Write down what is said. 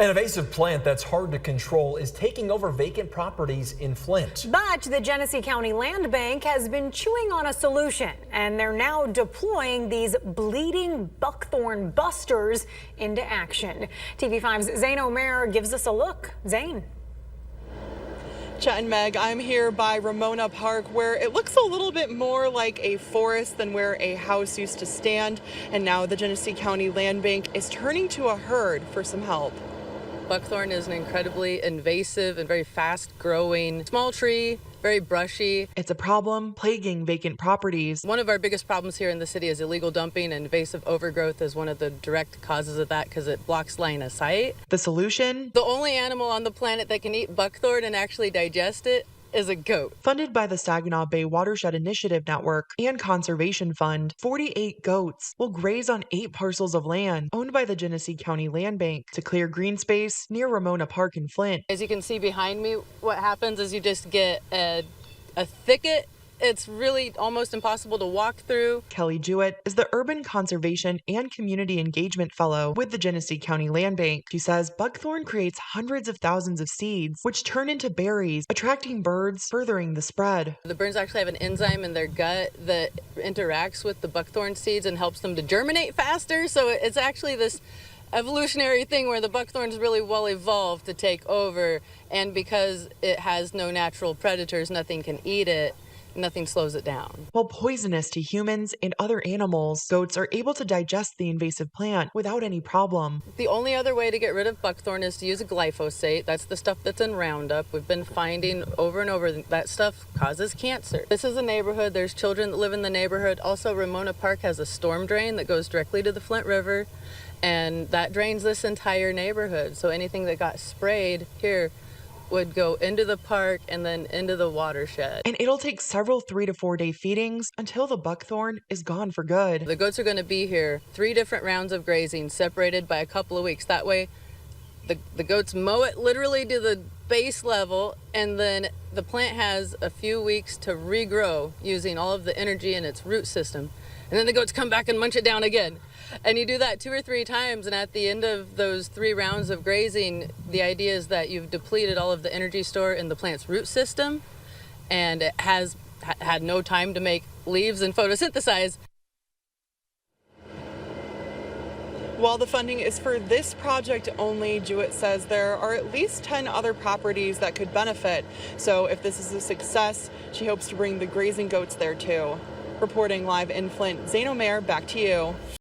An invasive plant that's hard to control is taking over vacant properties in Flint. But the Genesee County Land Bank has been chewing on a solution, and they're now deploying these bleeding buckthorn busters into action. TV5's Zane Omer gives us a look. Zane. Chet and Meg, I'm here by Ramona Park, where it looks a little bit more like a forest than where a house used to stand. And now the Genesee County Land Bank is turning to a herd for some help. Buckthorn is an incredibly invasive and very fast-growing small tree, very brushy. It's a problem plaguing vacant properties. One of our biggest problems here in the city is illegal dumping, and invasive overgrowth is one of the direct causes of that because it blocks line of sight. The solution? The only animal on the planet that can eat buckthorn and actually digest it is a goat. Funded by the Saginaw Bay Watershed Initiative Network and Conservation Fund, 48 goats will graze on 8 parcels of land owned by the Genesee County Land Bank to clear green space near Ramona Park in Flint. As you can see behind me, what happens is you just get a thicket. It's really almost impossible to walk through. Kelly Jewett is the Urban Conservation and Community Engagement Fellow with the Genesee County Land Bank. She says buckthorn creates hundreds of thousands of seeds, which turn into berries, attracting birds, furthering the spread. The birds actually have an enzyme in their gut that interacts with the buckthorn seeds and helps them to germinate faster. So it's actually this evolutionary thing where the buckthorn is really well evolved to take over. And because it has no natural predators, nothing can eat it. Nothing slows it down. While poisonous to humans and other animals, goats are able to digest the invasive plant without any problem. The only other way to get rid of buckthorn is to use a glyphosate. That's the stuff that's in Roundup. We've been finding over and over that stuff causes cancer. This is a neighborhood. There's children that live in the neighborhood. Also, Ramona Park has a storm drain that goes directly to the Flint River, and that drains this entire neighborhood. So anything that got sprayed here would go into the park and then into the watershed. And it'll take several 3 to 4 day feedings until the buckthorn is gone for good. The goats are going to be here 3 different rounds of grazing separated by a couple of weeks. That way the goats mow it literally to the base level, and then the plant has a few weeks to regrow using all of the energy in its root system. And then the goats come back and munch it down again. And you do that 2 or 3 times, and at the end of those 3 rounds of grazing, the idea is that you've depleted all of the energy store in the plant's root system, and it has had no time to make leaves and photosynthesize. While the funding is for this project only, Jewett says there are at least 10 other properties that could benefit. So if this is a success, she hopes to bring the grazing goats there too. Reporting live in Flint, Zane Omer, back to you.